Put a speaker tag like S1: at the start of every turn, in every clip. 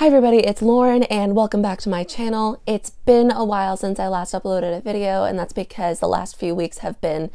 S1: Hi everybody, it's Lauren and welcome back to my channel. It's been a while since I last uploaded a video, and that's because the last few weeks have been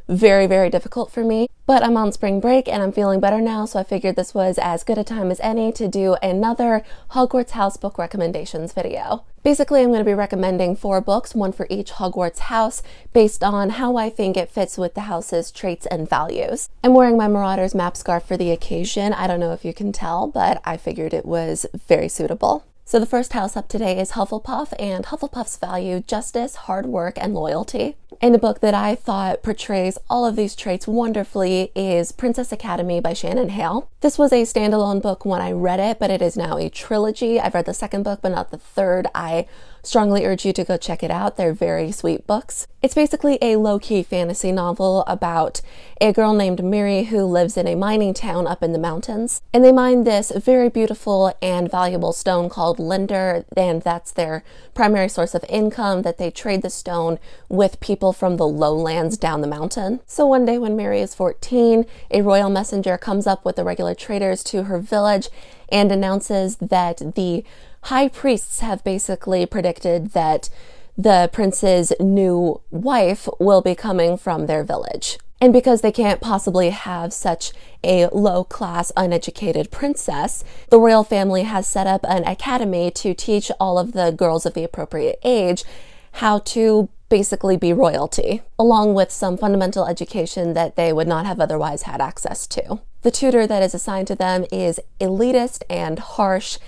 S1: very difficult for me. But I'm on spring break and I'm feeling better now, so I figured this was as good a time as any to do another Hogwarts house book recommendations video. Basically, I'm going to be recommending 4 books, one for each Hogwarts house, based on how I think it fits with the house's traits and values. I'm wearing my Marauders map scarf for the occasion. I don't know if you can tell, but I figured it was very suitable. So the first house up today is Hufflepuff, and Hufflepuff's value justice, hard work, and loyalty. And a book that I thought portrays all of these traits wonderfully is Princess Academy by Shannon Hale. This was a standalone book when I read it, but it is now a trilogy. I've read the second book, but not the third. I strongly urge you to go check it out. They're very sweet books. It's basically a low-key fantasy novel about a girl named Mary who lives in a mining town up in the mountains. And they mine this very beautiful and valuable stone called Linder, and that's their primary source of income, that they trade the stone with people from the lowlands down the mountain. So one day when Mary is 14, a royal messenger comes up with the regular traders to her village and announces that the high priests have basically predicted that the prince's new wife will be coming from their village. And because they can't possibly have such a low-class, uneducated princess, the royal family has set up an academy to teach all of the girls of the appropriate age how to basically be royalty, along with some fundamental education that they would not have otherwise had access to. The tutor that is assigned to them is elitist and harsh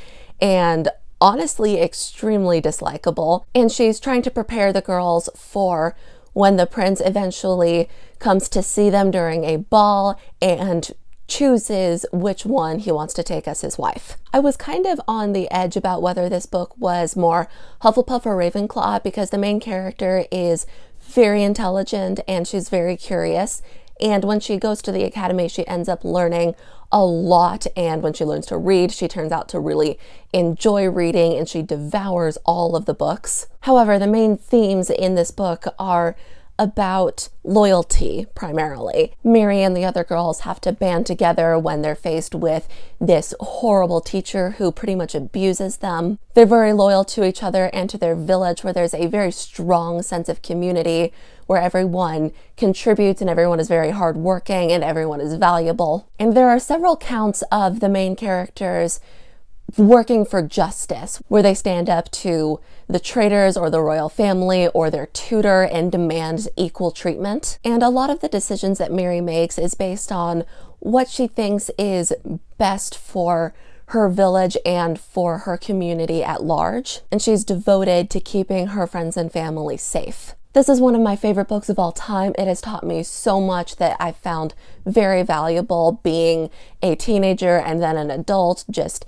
S1: and honestly extremely dislikable, and she's trying to prepare the girls for when the prince eventually comes to see them during a ball and chooses which one he wants to take as his wife. I was kind of on the edge about whether this book was more Hufflepuff or Ravenclaw, because the main character is very intelligent and she's very curious, and when she goes to the academy she ends up learning a lot, and when she learns to read she turns out to really enjoy reading and she devours all of the books. However, the main themes in this book are about loyalty primarily. Mary and the other girls have to band together when they're faced with this horrible teacher who pretty much abuses them. They're very loyal to each other and to their village, where there's a very strong sense of community, where everyone contributes and everyone is very hardworking and everyone is valuable. And there are several counts of the main characters working for justice, where they stand up to the traitors or the royal family or their tutor and demand equal treatment. And a lot of the decisions that Mary makes is based on what she thinks is best for her village and for her community at large. And she's devoted to keeping her friends and family safe. This is one of my favorite books of all time. It has taught me so much that I found very valuable being a teenager and then an adult, just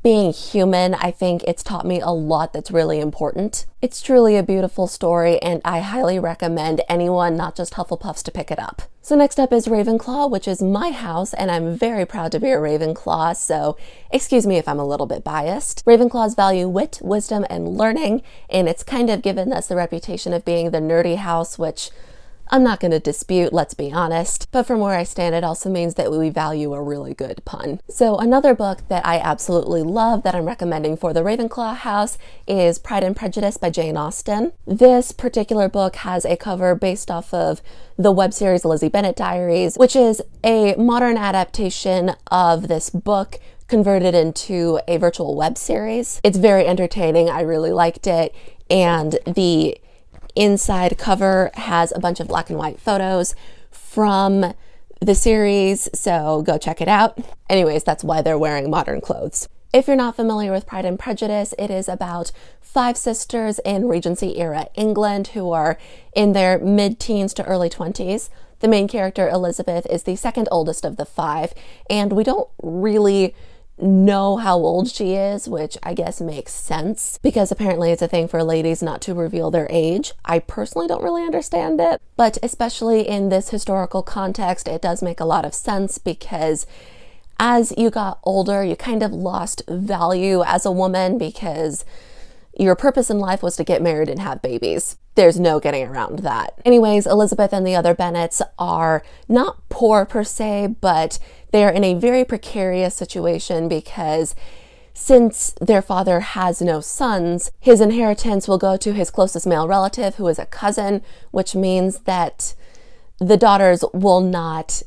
S1: being human. I think it's taught me a lot that's really important. It's truly a beautiful story, and I highly recommend anyone, not just Hufflepuffs, to pick it up. So next up is Ravenclaw, which is my house, and I'm very proud to be a Ravenclaw, so excuse me if I'm a little bit biased. Ravenclaws value wit, wisdom, and learning, and it's kind of given us the reputation of being the nerdy house, which I'm not going to dispute, let's be honest, but from where I stand it also means that we value a really good pun. So another book that I absolutely love that I'm recommending for the Ravenclaw house is Pride and Prejudice by Jane Austen. This particular book has a cover based off of the web series Lizzie Bennet Diaries, which is a modern adaptation of this book converted into a virtual web series. It's very entertaining, I really liked it, and the inside cover has a bunch of black and white photos from the series, so go check it out. Anyways, that's why they're wearing modern clothes. If you're not familiar with Pride and Prejudice, it is about 5 sisters in Regency era England who are in their mid-teens to early 20s. The main character, Elizabeth, is the second oldest of the 5, and we don't really know how old she is, which I guess makes sense because apparently it's a thing for ladies not to reveal their age. I personally don't really understand it, but especially in this historical context, it does make a lot of sense because as you got older, you kind of lost value as a woman because your purpose in life was to get married and have babies. There's no getting around that. Anyways, Elizabeth and the other Bennets are not poor per se, but they are in a very precarious situation because since their father has no sons, his inheritance will go to his closest male relative, who is a cousin, which means that the daughters will not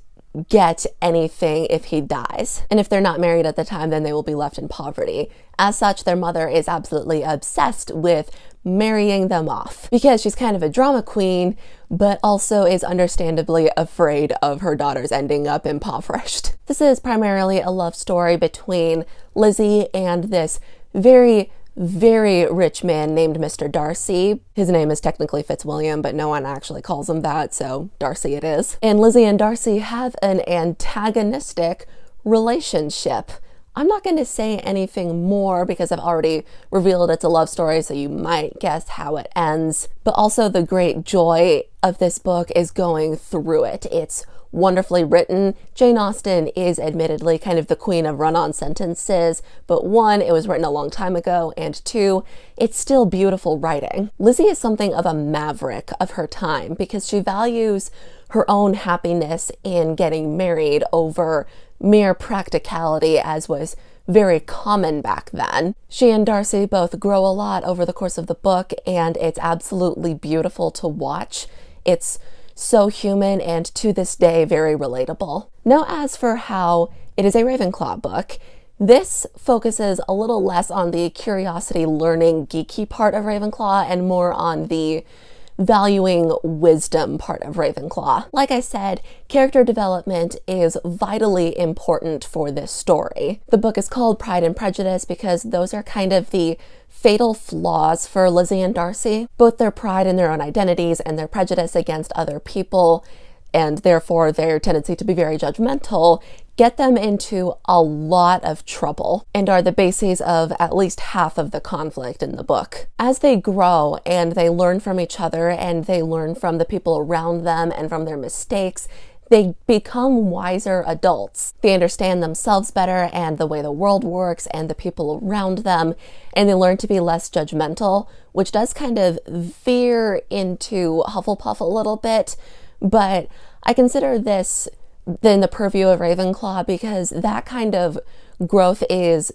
S1: get anything if he dies. And if they're not married at the time, then they will be left in poverty. As such, their mother is absolutely obsessed with marrying them off because she's kind of a drama queen, but also is understandably afraid of her daughters ending up impoverished. This is primarily a love story between Lizzie and this very rich man named Mr. Darcy. His name is technically Fitzwilliam, but no one actually calls him that, so Darcy it is. And Lizzie and Darcy have an antagonistic relationship. I'm not going to say anything more because I've already revealed it's a love story, so you might guess how it ends. But also the great joy of this book is going through it. It's wonderfully written. Jane Austen is admittedly kind of the queen of run-on sentences, but one, it was written a long time ago, and two, it's still beautiful writing. Lizzie is something of a maverick of her time because she values her own happiness in getting married over mere practicality, as was very common back then. She and Darcy both grow a lot over the course of the book, and it's absolutely beautiful to watch. It's so human and to this day very relatable. Now, as for how it is a Ravenclaw book, this focuses a little less on the curiosity, learning, geeky part of Ravenclaw and more on the valuing wisdom part of Ravenclaw. Like I said, character development is vitally important for this story. The book is called Pride and Prejudice because those are kind of the fatal flaws for Lizzie and Darcy, both their pride in their own identities and their prejudice against other people, and therefore their tendency to be very judgmental, get them into a lot of trouble and are the bases of at least half of the conflict in the book. As they grow and they learn from each other and they learn from the people around them and from their mistakes, they become wiser adults. They understand themselves better and the way the world works and the people around them, and they learn to be less judgmental, which does kind of veer into Hufflepuff a little bit, but I consider this in the purview of Ravenclaw because that kind of growth is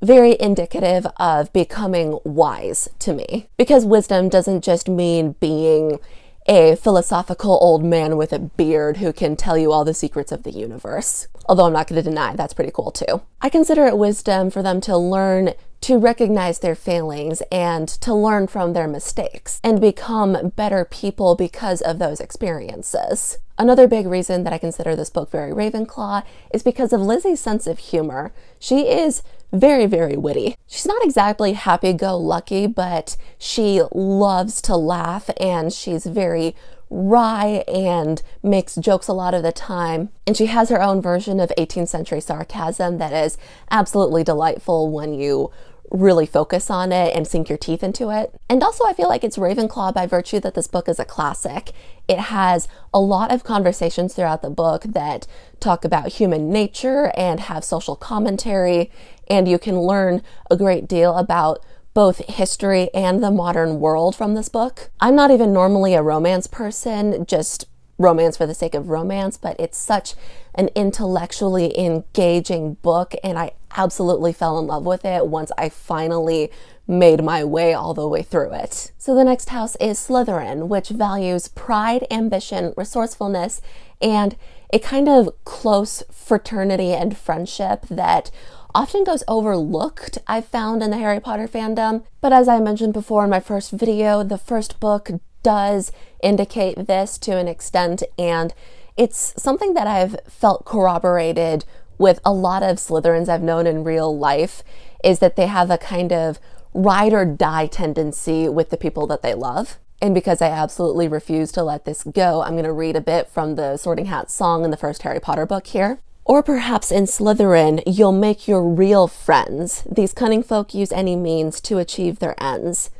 S1: very indicative of becoming wise to me. Because wisdom doesn't just mean being a philosophical old man with a beard who can tell you all the secrets of the universe. Although I'm not going to deny that's pretty cool too. I consider it wisdom for them to learn to recognize their failings and to learn from their mistakes and become better people because of those experiences. Another big reason that I consider this book very Ravenclaw is because of Lizzie's sense of humor. She is very witty. She's not exactly happy-go-lucky, but she loves to laugh and she's very wry and makes jokes a lot of the time. And she has her own version of 18th century sarcasm that is absolutely delightful when you really focus on it and sink your teeth into it. And also I feel like it's Ravenclaw by virtue that this book is a classic. It has a lot of conversations throughout the book that talk about human nature and have social commentary, and you can learn a great deal about both history and the modern world from this book. I'm not even normally a romance person, just romance for the sake of romance, but it's such an intellectually engaging book and I absolutely fell in love with it once I finally made my way all the way through it. So the next house is Slytherin, which values pride, ambition, resourcefulness, and a kind of close fraternity and friendship that often goes overlooked, I've found, in the Harry Potter fandom. But as I mentioned before in my first video, the first book does indicate this to an extent, and it's something that I've felt corroborated with a lot of Slytherins I've known in real life, is that they have a kind of ride or die tendency with the people that they love. And because I absolutely refuse to let this go, I'm going to read a bit from the Sorting Hat song in the first Harry Potter book here. Or perhaps in Slytherin, you'll make your real friends. These cunning folk use any means to achieve their ends.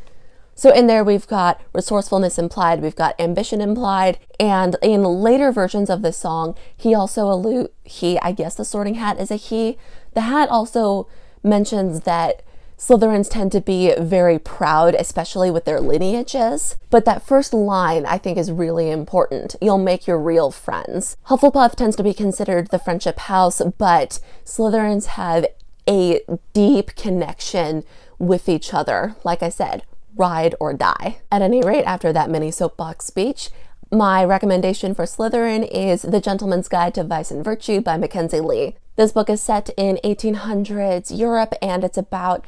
S1: So in there we've got resourcefulness implied, we've got ambition implied, and in later versions of the song, I guess the Sorting Hat is a he. The hat also mentions that Slytherins tend to be very proud, especially with their lineages. But that first line, I think, is really important. You'll make your real friends. Hufflepuff tends to be considered the friendship house, but Slytherins have a deep connection with each other. Like I said, ride or die. At any rate, after that mini soapbox speech, my recommendation for Slytherin is The Gentleman's Guide to Vice and Virtue by Mackenzie Lee. This book is set in 1800s Europe, and it's about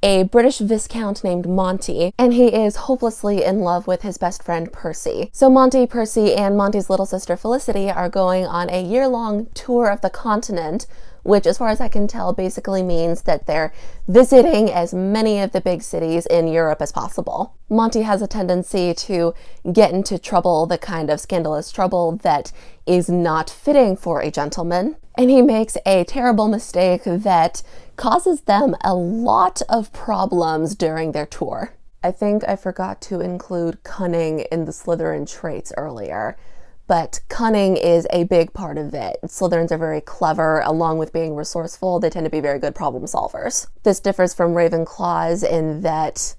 S1: a British viscount named Monty, and he is hopelessly in love with his best friend Percy. So Monty, Percy, and Monty's little sister Felicity are going on a year-long tour of the continent, which, as far as I can tell, basically means that they're visiting as many of the big cities in Europe as possible. Monty has a tendency to get into trouble, the kind of scandalous trouble that is not fitting for a gentleman, and he makes a terrible mistake that causes them a lot of problems during their tour. I think I forgot to include cunning in the Slytherin traits earlier, but cunning is a big part of it. Slytherins are very clever. Along with being resourceful, they tend to be very good problem solvers. This differs from Ravenclaws in that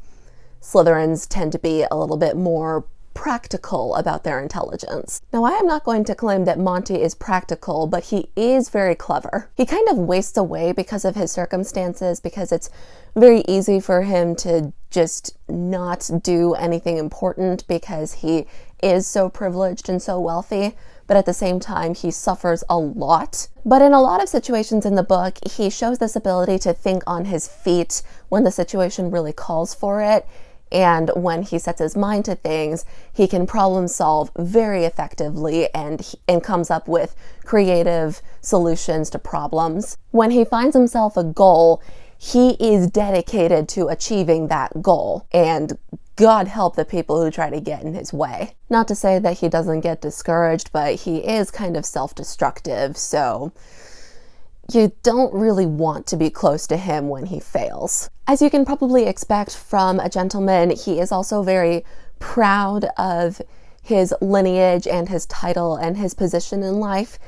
S1: Slytherins tend to be a little bit more practical about their intelligence. Now, I am not going to claim that Monty is practical, but he is very clever. He kind of wastes away because of his circumstances, because it's very easy for him to just not do anything important because he is so privileged and so wealthy, but at the same time, he suffers a lot. But in a lot of situations in the book, he shows this ability to think on his feet when the situation really calls for it. And when he sets his mind to things, he can problem solve very effectively and comes up with creative solutions to problems. When he finds himself a goal, he is dedicated to achieving that goal. And God help the people who try to get in his way. Not to say that he doesn't get discouraged, but he is kind of self-destructive, so you don't really want to be close to him when he fails. As you can probably expect from a gentleman, he is also very proud of his lineage and his title and his position in life,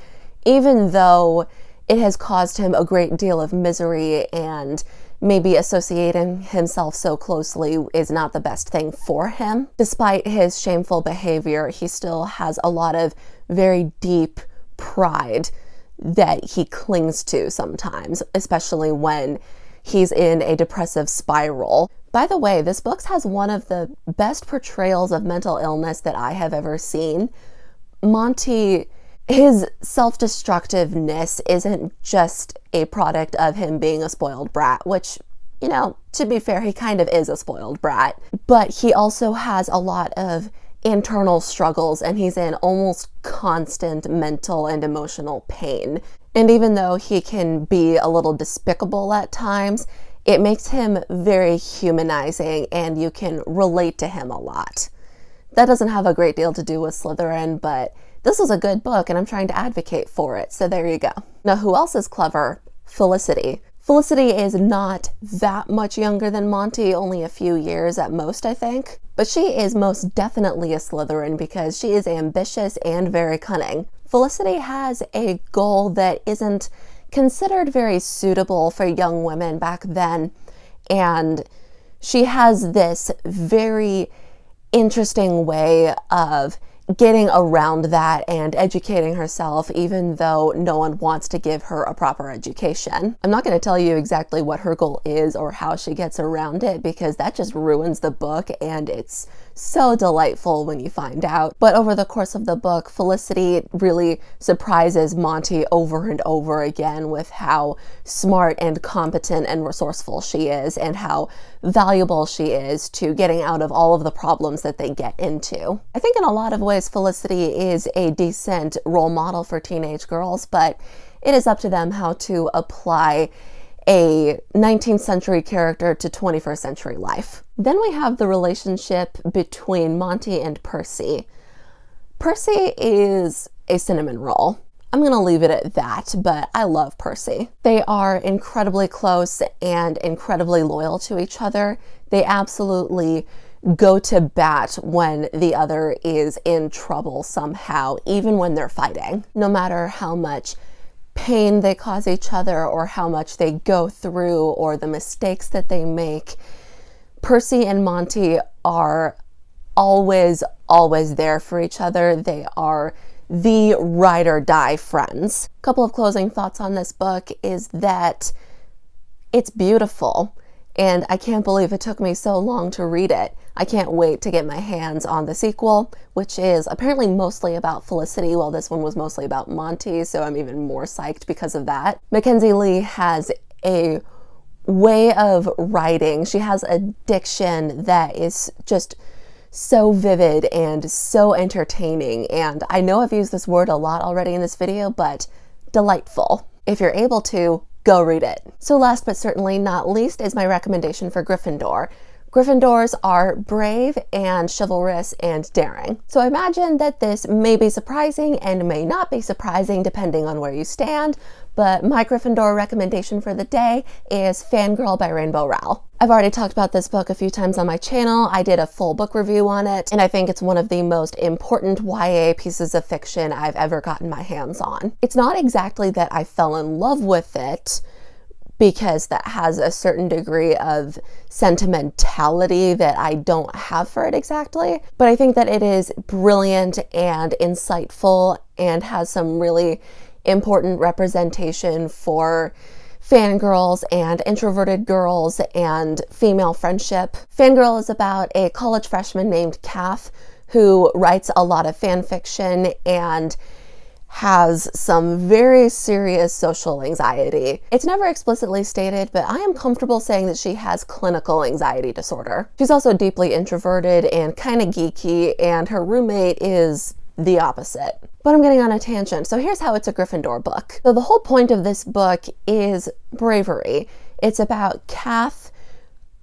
S1: even though it has caused him a great deal of misery, and maybe associating himself so closely is not the best thing for him. Despite his shameful behavior, he still has a lot of very deep pride that he clings to sometimes, especially when he's in a depressive spiral. By the way, this book has one of the best portrayals of mental illness that I have ever seen. Monty, his self-destructiveness isn't just a product of him being a spoiled brat, which, you know, to be fair, he kind of is a spoiled brat, but he also has a lot of internal struggles, and he's in almost constant mental and emotional pain. And even though he can be a little despicable at times, it makes him very humanizing, and you can relate to him a lot. That doesn't have a great deal to do with Slytherin, but this is a good book, and I'm trying to advocate for it, so there you go. Now, who else is clever? Felicity. Felicity is not that much younger than Monty, only a few years at most, I think. But she is most definitely a Slytherin because she is ambitious and very cunning. Felicity has a goal that isn't considered very suitable for young women back then, and she has this very interesting way of getting around that and educating herself, even though no one wants to give her a proper education. I'm not going to tell you exactly what her goal is or how she gets around it, because that just ruins the book, and it's so delightful when you find out. But over the course of the book, Felicity really surprises Monty over and over again with how smart and competent and resourceful she is, and how valuable she is to getting out of all of the problems that they get into. I think in a lot of ways, Felicity is a decent role model for teenage girls, but it is up to them how to apply a 19th century character to 21st century life. Then we have the relationship between Monty and Percy. Percy is a cinnamon roll. I'm gonna leave it at that, but I love Percy. They are incredibly close and incredibly loyal to each other. They absolutely go to bat when the other is in trouble somehow, even when they're fighting. No matter how much pain they cause each other, or how much they go through, or the mistakes that they make, Percy and Monty are always there for each other. They are the ride or die friends. A couple of closing thoughts on this book is that It's beautiful, and I can't believe it took me so long to read it. I can't wait to get my hands on the sequel, which is apparently mostly about Felicity, while this one was mostly about Monty, so I'm even more psyched because of that. Mackenzie Lee has a way of writing. She has a diction that is just so vivid and so entertaining, and I know I've used this word a lot already in this video, but delightful. If you're able to, go read it. So last but certainly not least is my recommendation for Gryffindor. Gryffindors are brave and chivalrous and daring. So I imagine that this may be surprising and may not be surprising depending on where you stand, but my Gryffindor recommendation for the day is Fangirl by Rainbow Rowell. I've already talked about this book a few times on my channel. I did a full book review on it, and I think it's one of the most important YA pieces of fiction I've ever gotten my hands on. It's not exactly that I fell in love with it, because that has a certain degree of sentimentality that I don't have for it exactly. But I think that it is brilliant and insightful and has some really important representation for fangirls and introverted girls and female friendship. Fangirl is about a college freshman named Kath who writes a lot of fan fiction and has some very serious social anxiety. It's never explicitly stated, but I am comfortable saying that she has clinical anxiety disorder. She's also deeply introverted and kind of geeky, and her roommate is the opposite. But I'm getting on a tangent, so here's how it's a Gryffindor book. So the whole point of this book is bravery. It's about Kath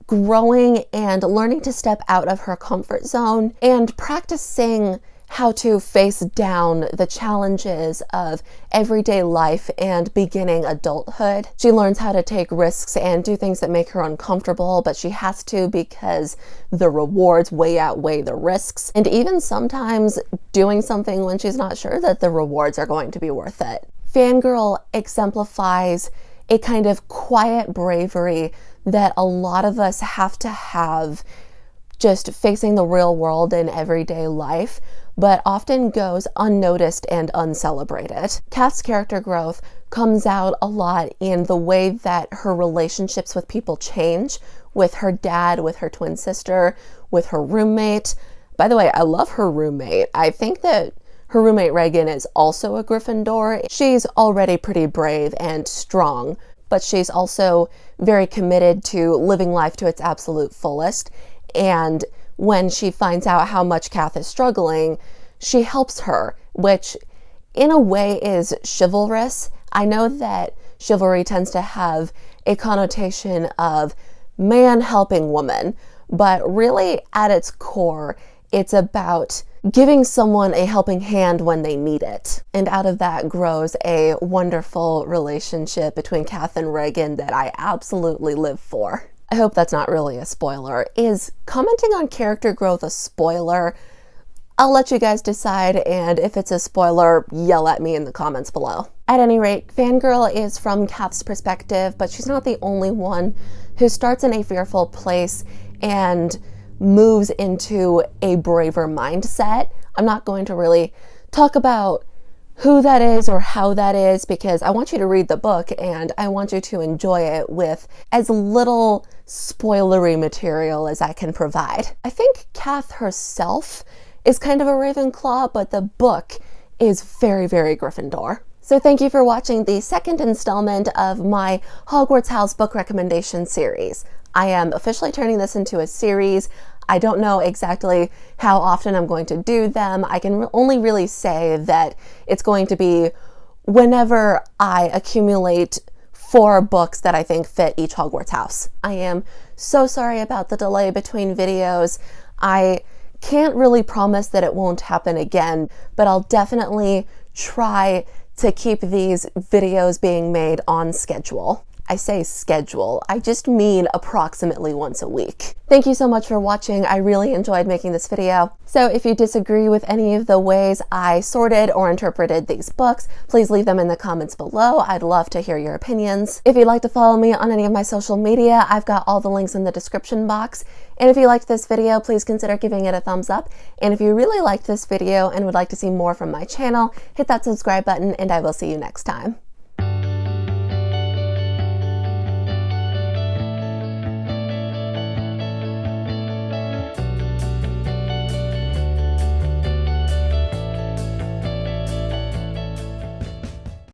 S1: growing and learning to step out of her comfort zone and practicing how to face down the challenges of everyday life and beginning adulthood. She learns how to take risks and do things that make her uncomfortable, but she has to because the rewards way outweigh the risks. And even sometimes doing something when she's not sure that the rewards are going to be worth it. Fangirl exemplifies a kind of quiet bravery that a lot of us have to have just facing the real world in everyday life, but often goes unnoticed and uncelebrated. Kath's character growth comes out a lot in the way that her relationships with people change, with her dad, with her twin sister, with her roommate. By the way, I love her roommate. I think that her roommate Reagan is also a Gryffindor. She's already pretty brave and strong, but she's also very committed to living life to its absolute fullest. And when she finds out how much Kath is struggling, she helps her, which in a way is chivalrous. I know that chivalry tends to have a connotation of man helping woman, but really at its core, it's about giving someone a helping hand when they need it. And out of that grows a wonderful relationship between Kath and Reagan that I absolutely live for. I hope that's not really a spoiler. Is commenting on character growth a spoiler? I'll let you guys decide, and if it's a spoiler, yell at me in the comments below. At any rate, Fangirl is from Kath's perspective, but she's not the only one who starts in a fearful place and moves into a braver mindset. I'm not going to really talk about who that is or how that is, because I want you to read the book and I want you to enjoy it with as little spoilery material as I can provide. I think Kath herself is kind of a Ravenclaw, but the book is very, very Gryffindor. So thank you for watching the second installment of my Hogwarts House book recommendation series. I am officially turning this into a series. I don't know exactly how often I'm going to do them. I can only really say that it's going to be whenever I accumulate 4 books that I think fit each Hogwarts house. I am so sorry about the delay between videos. I can't really promise that it won't happen again, but I'll definitely try to keep these videos being made on schedule. I say schedule, I just mean approximately once a week. Thank you so much for watching. I really enjoyed making this video. So if you disagree with any of the ways I sorted or interpreted these books, please leave them in the comments below. I'd love to hear your opinions. If you'd like to follow me on any of my social media, I've got all the links in the description box. And if you liked this video, please consider giving it a thumbs up. And if you really liked this video and would like to see more from my channel, hit that subscribe button and I will see you next time.